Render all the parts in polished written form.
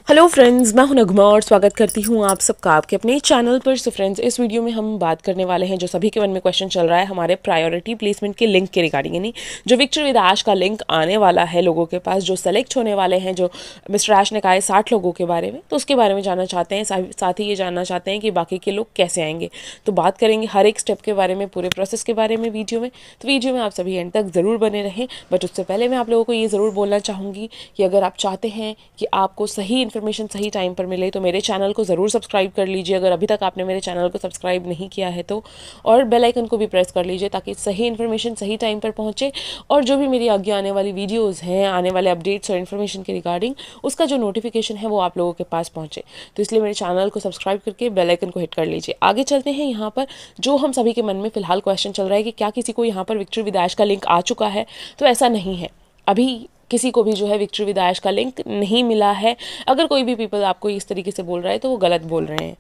Hello friends, मैं हूं नगमा और स्वागत करती हूं आप सबका आपके अपने चैनल पर। सो फ्रेंड्स, इस वीडियो में हम बात करने वाले हैं जो सभी के मन में क्वेश्चन चल रहा है हमारे प्रायोरिटी प्लेसमेंट के लिंक के रिगार्डिंग, यानी जो विक्टर विद ऐश का लिंक आने वाला है लोगों के पास, जो सेलेक्ट होने वाले हैं, जो मिस्टर ऐश ने कहा है 60 लोगों के बारे में, तो उसके बारे में जानना चाहते हैं। साथ ही ये जानना चाहते हैं कि बाकी के लोग कैसे आएंगे। तो बात करेंगे हर एक स्टेप के बारे में, पूरे प्रोसेस के बारे में वीडियो में। तो वीडियो में आप सभी एंड तक ज़रूर बने रहें। बट उससे पहले मैं आप लोगों को ये ज़रूर बोलना चाहूँगी कि अगर आप चाहते हैं कि आपको सही इन्फॉर्मेशन सही टाइम पर मिले तो मेरे चैनल को ज़रूर सब्सक्राइब कर लीजिए, अगर अभी तक आपने मेरे चैनल को सब्सक्राइब नहीं किया है तो, और बेल आइकन को भी प्रेस कर लीजिए ताकि सही इन्फॉर्मेशन सही टाइम पर पहुंचे और जो भी मेरी आगे आने वाली वीडियोस हैं, आने वाले अपडेट्स और इन्फॉर्मेशन के रिगार्डिंग, उसका जो नोटिफिकेशन है वो आप लोगों के पास पहुंचे। तो इसलिए मेरे चैनल को सब्सक्राइब करके बेल आइकन को हिट कर लीजिए। आगे चलते हैं। यहाँ पर जो हम सभी के मन में फिलहाल क्वेश्चन चल रहा है कि क्या किसी को यहाँ पर विक्टर विद ऐश का लिंक आ चुका है, तो ऐसा नहीं है। अभी किसी को भी जो है विक्टर विद ऐश का लिंक नहीं मिला है। अगर कोई भी पीपल आपको इस तरीके से बोल रहा है तो वो गलत बोल रहे हैं।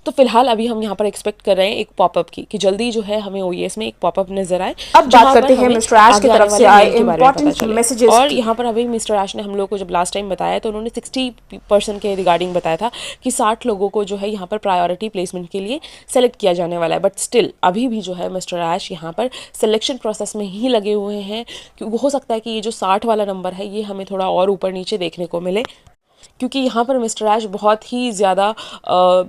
तो फिलहाल अभी हम यहाँ पर एक्सपेक्ट कर रहे हैं एक पॉपअप की, कि जल्दी जो है हमें ओईएस में एक पॉपअप नजर आए। अब बात करते हैं मिस्टर ऐश की तरफ से आए इंपॉर्टेंट मैसेजेस। और यहाँ पर अभी मिस्टर ऐश ने हम लोग को जब लास्ट टाइम बताया तो उन्होंने 60% के रिगार्डिंग बताया था कि 60 लोगों को जो है यहाँ पर प्रायोरिटी प्लेसमेंट के लिए सेलेक्ट किया जाने वाला है। बट स्टिल अभी भी जो है मिस्टर ऐश यहाँ पर सिलेक्शन प्रोसेस में ही लगे हुए हैं, क्योंकि हो सकता है कि ये जो 60 वाला नंबर है ये हमें थोड़ा और ऊपर नीचे देखने को मिले, क्योंकि यहाँ पर मिस्टर ऐश बहुत ही ज़्यादा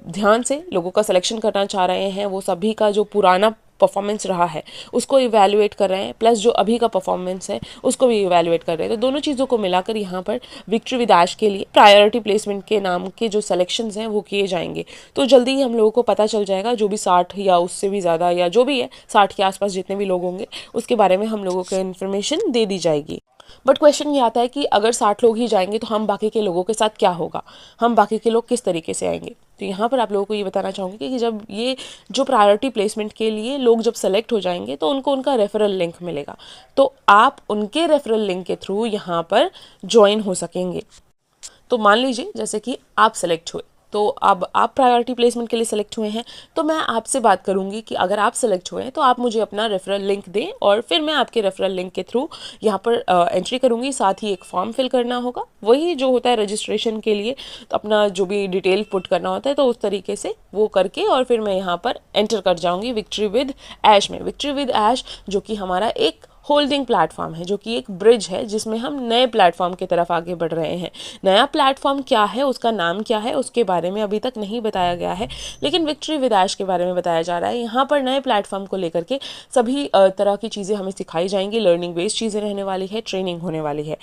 ध्यान से लोगों का सिलेक्शन करना चाह रहे हैं। वो सभी का जो पुराना परफॉर्मेंस रहा है उसको इवैल्यूएट कर रहे हैं, प्लस जो अभी का परफॉर्मेंस है उसको भी इवैल्यूएट कर रहे हैं। तो दोनों चीज़ों को मिलाकर यहाँ पर विक्टर विद ऐश के लिए प्रायोरिटी प्लेसमेंट के नाम के जो सिलेक्शंस हैं वो किए जाएंगे। तो जल्दी ही हम लोगों को पता चल जाएगा, जो भी 60 या उससे भी ज़्यादा या जो भी है 60 के आसपास जितने भी लोग होंगे उसके बारे में हम लोगों को इन्फॉर्मेशन दे दी जाएगी। बट क्वेश्चन ये आता है कि अगर 60 लोग ही जाएंगे तो हम बाकी के लोगों के साथ क्या होगा, हम बाकी के लोग किस तरीके से आएंगे। तो यहाँ पर आप लोगों को ये बताना चाहूँगी कि जब ये जो प्रायोरिटी प्लेसमेंट के लिए लोग जब सेलेक्ट हो जाएंगे तो उनको उनका रेफरल लिंक मिलेगा, तो आप उनके रेफरल लिंक के थ्रू यहाँ पर ज्वाइन हो सकेंगे। तो मान लीजिए जैसे कि आप सेलेक्ट हुए, तो अब आप प्रायोरिटी प्लेसमेंट के लिए सेलेक्ट हुए हैं, तो मैं आपसे बात करूंगी कि अगर आप सेलेक्ट हुए हैं तो आप मुझे अपना रेफरल लिंक दें और फिर मैं आपके रेफरल लिंक के थ्रू यहाँ पर एंट्री करूंगी। साथ ही एक फॉर्म फिल करना होगा, वही जो होता है रजिस्ट्रेशन के लिए, तो अपना जो भी डिटेल पुट करना होता है तो उस तरीके से वो करके और फिर मैं यहाँ पर एंटर कर जाऊँगी विक्ट्री विद ऐश में। विक्ट्री विद ऐश जो कि हमारा एक होल्डिंग प्लेटफॉर्म है, जो कि एक ब्रिज है जिसमें हम नए प्लेटफॉर्म की तरफ आगे बढ़ रहे हैं। नया प्लेटफॉर्म क्या है, उसका नाम क्या है, उसके बारे में अभी तक नहीं बताया गया है, लेकिन विक्ट्री विद ऐश के बारे में बताया जा रहा है। यहाँ पर नए प्लेटफॉर्म को लेकर के सभी तरह की चीज़ें हमें सिखाई जाएंगी, लर्निंग बेस्ड चीज़ें रहने वाली है, ट्रेनिंग होने वाली है।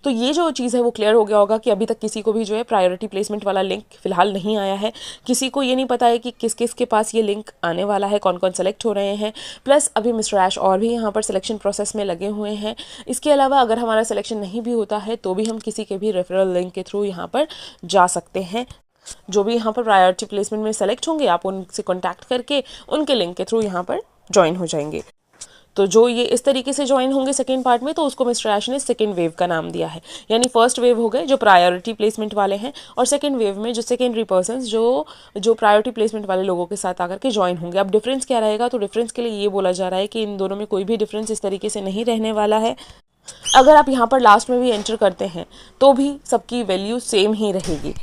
तो ये जो चीज़ है वो क्लियर हो गया होगा कि अभी तक किसी को भी जो है प्रायोरिटी प्लेसमेंट वाला लिंक फिलहाल नहीं आया है। किसी को ये नहीं पता है कि किस किस के पास ये लिंक आने वाला है, कौन कौन सेलेक्ट हो रहे हैं। प्लस अभी मिस्टर ऐश और भी यहाँ पर सिलेक्शन प्रोसेस में लगे हुए हैं। इसके अलावा अगर हमारा सिलेक्शन नहीं भी होता है तो भी हम किसी के भी रेफरल लिंक के थ्रू यहाँ पर जा सकते हैं। जो भी यहाँ पर प्रायोरिटी प्लेसमेंट में सेलेक्ट होंगे आप उनसे कॉन्टैक्ट करके उनके लिंक के थ्रू यहाँ पर ज्वाइन हो जाएंगे। तो जो ये इस तरीके से ज्वाइन होंगे सेकेंड पार्ट में, तो उसको मिस्टर ऐश ने सेकेंड वेव का नाम दिया है। यानी फर्स्ट वेव हो गए जो प्रायोरिटी प्लेसमेंट वाले हैं, और सेकेंड वेव में जो सेकेंडरी पर्सन्स जो प्रायोरिटी प्लेसमेंट वाले लोगों के साथ आकर के ज्वाइन होंगे। अब डिफरेंस क्या रहेगा, तो डिफरेंस के लिए ये बोला जा रहा है कि इन दोनों में कोई भी डिफरेंस इस तरीके से नहीं रहने वाला है। अगर आप यहाँ पर लास्ट में भी एंटर करते हैं तो भी सबकी वैल्यू सेम ही रहेगी।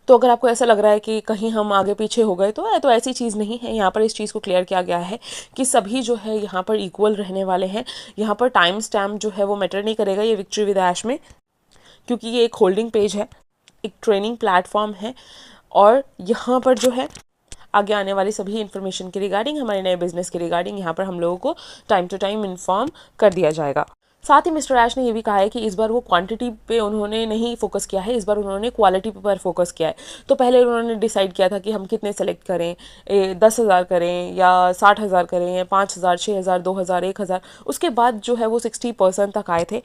तो अगर आपको ऐसा लग रहा है कि कहीं हम आगे पीछे हो गए तो ऐसी चीज़ नहीं है। यहाँ पर इस चीज़ को क्लियर किया गया है कि सभी जो है यहाँ पर इक्वल रहने वाले हैं। यहाँ पर टाइम स्टैम्प जो है वो मैटर नहीं करेगा ये विक्ट्री विद ऐश में, क्योंकि ये एक होल्डिंग पेज है, एक ट्रेनिंग प्लेटफॉर्म है, और यहाँ पर जो है आगे आने वाली सभी इन्फॉर्मेशन के रिगार्डिंग, हमारे नए बिजनेस के रिगार्डिंग यहाँ पर हम लोगों को टाइम टू टाइम इन्फॉर्म कर दिया जाएगा। साथ ही मिस्टर ऐश ने ये भी कहा है कि इस बार वो क्वांटिटी पे उन्होंने नहीं फोकस किया है, इस बार उन्होंने क्वालिटी पर फोकस किया है। तो पहले उन्होंने डिसाइड किया था कि हम कितने सेलेक्ट करें, 10,000 करें या 60,000 करें या 5,000, 6,000, 2,000, 1,000। उसके बाद जो है वो 60% तक आए थे,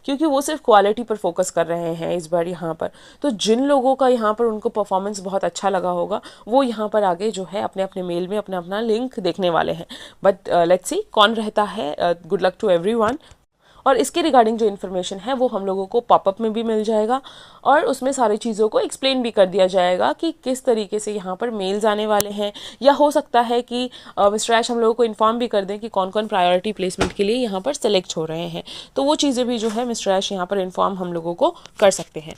क्योंकि वो सिर्फ क्वालिटी पर फोकस कर रहे हैं इस बार यहाँ पर। तो जिन लोगों का यहाँ पर उनको परफॉर्मेंस बहुत अच्छा लगा होगा वो यहाँ पर आगे जो है अपने अपने मेल में अपना अपना लिंक देखने वाले हैं। बट लेट्स सी कौन रहता है। Good luck to everyone. और इसके रिगार्डिंग जो इन्फॉर्मेशन है वो हम लोगों को पॉपअप में भी मिल जाएगा, और उसमें सारी चीज़ों को एक्सप्लेन भी कर दिया जाएगा कि किस तरीके से यहाँ पर मेल्स आने वाले हैं। या हो सकता है कि मिस्टर ऐश हम लोगों को इन्फॉर्म भी कर दें कि कौन कौन प्रायोरिटी प्लेसमेंट के लिए यहाँ पर सेलेक्ट हो रहे हैं। तो वो चीज़ें भी जो है मिस्टर ऐश यहाँ पर इन्फॉर्म हम लोगों को कर सकते हैं।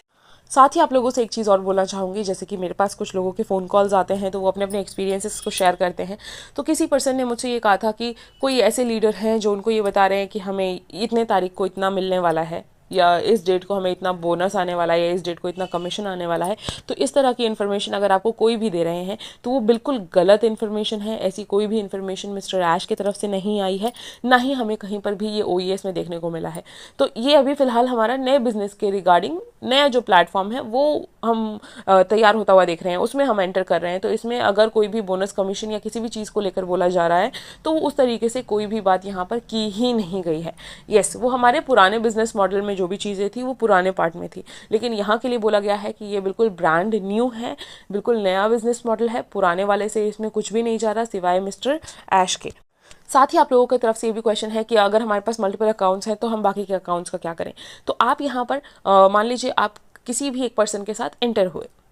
साथ ही आप लोगों से एक चीज़ और बोलना चाहूँगी, जैसे कि मेरे पास कुछ लोगों के फ़ोन कॉल्स आते हैं तो वो अपने अपने एक्सपीरियंसेस को शेयर करते हैं। तो किसी पर्सन ने मुझसे ये कहा था कि कोई ऐसे लीडर हैं जो उनको ये बता रहे हैं कि हमें इतने तारीख को इतना मिलने वाला है, या इस डेट को हमें इतना बोनस आने वाला है, या इस डेट को इतना कमीशन आने वाला है। तो इस तरह की इन्फॉर्मेशन अगर आपको कोई भी दे रहे हैं तो वो बिल्कुल गलत इन्फॉर्मेशन है। ऐसी कोई भी इन्फॉर्मेशन मिस्टर ऐश की तरफ से नहीं आई है, ना ही हमें कहीं पर भी ये OES में देखने को मिला है। तो ये अभी फ़िलहाल हमारा नए बिजनेस के रिगार्डिंग नया जो प्लेटफॉर्म है वो हम तैयार होता हुआ देख रहे हैं, उसमें हम एंटर कर रहे हैं। तो इसमें अगर कोई भी बोनस, कमीशन या किसी भी चीज़ को लेकर बोला जा रहा है तो उस तरीके से कोई भी बात यहाँ पर की ही नहीं गई है। यस, वो हमारे पुराने बिजनेस मॉडल में जो भी चीज़ें थी वो पुराने पार्ट में थी, लेकिन यहाँ के लिए बोला गया है कि ये बिल्कुल ब्रांड न्यू है, बिल्कुल नया बिजनेस मॉडल है। पुराने वाले से इसमें कुछ भी नहीं जा रहा सिवाय मिस्टर ऐश के। साथ ही आप लोगों की तरफ से ये भी क्वेश्चन है कि अगर हमारे पास मल्टीपल अकाउंट्स हैं तो हम बाकी के अकाउंट्स का क्या करें। तो आप यहाँ पर मान लीजिए आप किसी भी एक पर्सन के साथ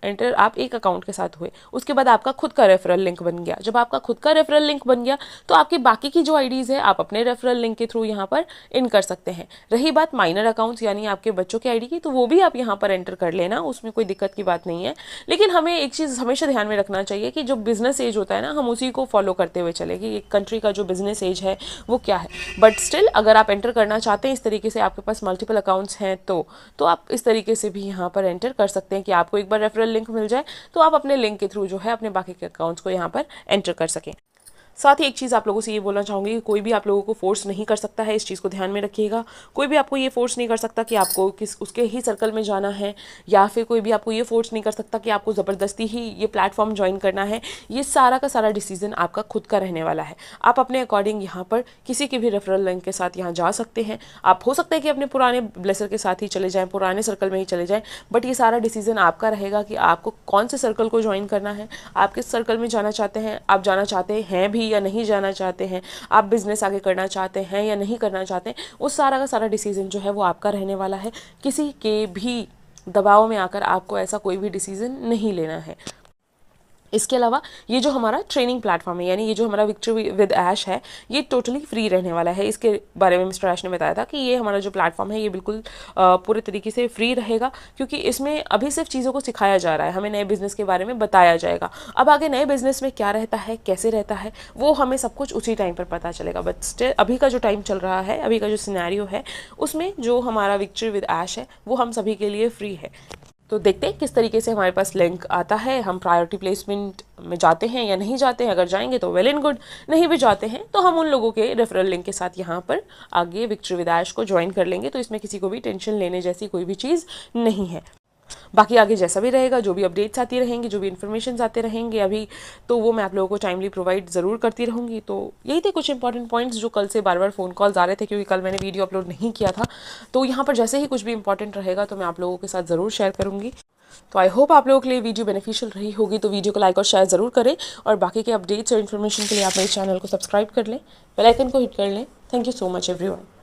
एंटर आप एक अकाउंट के साथ हुए, उसके बाद आपका खुद का रेफरल लिंक बन गया। जब आपका खुद का रेफरल लिंक बन गया तो आपकी बाकी की जो आईडीज़ है आप अपने रेफरल लिंक के थ्रू यहाँ पर इन कर सकते हैं। रही बात माइनर अकाउंट्स यानी आपके बच्चों के आईडी की, तो वो भी आप यहाँ पर एंटर कर लेना, उसमें कोई दिक्कत की बात नहीं है। लेकिन हमें एक चीज़ हमेशा ध्यान में रखना चाहिए कि जो बिजनेस एज होता है ना, हम उसी को फॉलो करते हुए चले कि एक कंट्री का जो बिजनेस एज है वो क्या है। बट स्टिल अगर आप एंटर करना चाहते हैं इस तरीके से, आपके पास मल्टीपल अकाउंट्स हैं तो आप इस तरीके से भी यहाँ पर एंटर कर सकते हैं कि आपको एक बार रेफरल लिंक मिल जाए तो आप अपने लिंक के थ्रू जो है अपने बाकी के अकाउंट्स को यहाँ पर एंटर कर सकें। साथ ही एक चीज़ आप लोगों से ये बोलना चाहूँगी कि कोई भी आप लोगों को फोर्स नहीं कर सकता है, इस चीज़ को ध्यान में रखिएगा। कोई भी आपको ये फोर्स नहीं कर सकता कि आपको उसके ही सर्कल में जाना है, या फिर कोई भी आपको ये फोर्स नहीं कर सकता कि आपको ज़बरदस्ती ही ये प्लेटफॉर्म ज्वाइन करना है। ये सारा का सारा डिसीजन आपका खुद का रहने वाला है। आप अपने अकॉर्डिंग यहाँ पर किसी के भी रेफरल लिंक के साथ यहाँ जा सकते हैं। आप हो सकता है कि अपने पुराने ब्लेसर के साथ ही चले जाएँ, पुराने सर्कल में ही चले जाएँ, बट ये सारा डिसीजन आपका रहेगा कि आपको कौन से सर्कल को ज्वाइन करना है, आप किस सर्कल में जाना चाहते हैं, आप जाना चाहते हैं भी या नहीं जाना चाहते हैं, आप बिजनेस आगे करना चाहते हैं या नहीं करना चाहते हैं। उस सारा का सारा डिसीजन जो है वो आपका रहने वाला है। किसी के भी दबाव में आकर आपको ऐसा कोई भी डिसीजन नहीं लेना है। इसके अलावा ये जो हमारा ट्रेनिंग प्लेटफॉर्म है, यानी ये जो हमारा विक्ट्री विद ऐश है, ये टोटली फ्री रहने वाला है। इसके बारे में मिस्टर ऐश ने बताया था कि ये हमारा जो प्लेटफॉर्म है ये बिल्कुल पूरे तरीके से फ्री रहेगा, क्योंकि इसमें अभी सिर्फ चीज़ों को सिखाया जा रहा है, हमें नए बिजनेस के बारे में बताया जाएगा। अब आगे नए बिजनेस में क्या रहता है, कैसे रहता है, वो हमें सब कुछ उसी टाइम पर पता चलेगा। बट स्टिल अभी का जो टाइम चल रहा है, अभी का जो सिनेरियो है, उसमें जो हमारा विक्ट्री विद ऐश है वो हम सभी के लिए फ्री है। तो देखते हैं किस तरीके से हमारे पास लिंक आता है, हम प्रायोरिटी प्लेसमेंट में जाते हैं या नहीं जाते हैं। अगर जाएंगे तो वेल एंड गुड, नहीं भी जाते हैं तो हम उन लोगों के रेफरल लिंक के साथ यहाँ पर आगे विक्ट्री विद ऐश को ज्वाइन कर लेंगे। तो इसमें किसी को भी टेंशन लेने जैसी कोई भी चीज़ नहीं है। बाकी आगे जैसा भी रहेगा, जो भी अपडेट्स आती रहेंगी, जो भी इन्फॉर्मेशन आते रहेंगे अभी, तो वो मैं आप लोगों को टाइमली प्रोवाइड ज़रूर करती रहूँगी। तो यही थे कुछ इंपॉर्टेंट पॉइंट्स जो कल से बार बार फ़ोन कॉल्स आ रहे थे, क्योंकि कल मैंने वीडियो अपलोड नहीं किया था। तो यहाँ पर जैसे ही कुछ भी इंपॉर्टेंट रहेगा तो मैं आप लोगों के साथ ज़रूर शेयर करूँगी। तो आई होप आप लोगों के लिए वीडियो बेनिफिशियल रही होगी। तो वीडियो को लाइक और शेयर ज़रूर करें, और बाकी के अपडेट्स और इन्फॉर्मेशन के लिए आप मेरे चैनल को सब्सक्राइब कर लें, बेल आइकन को हिट कर लें। Thank you so much everyone.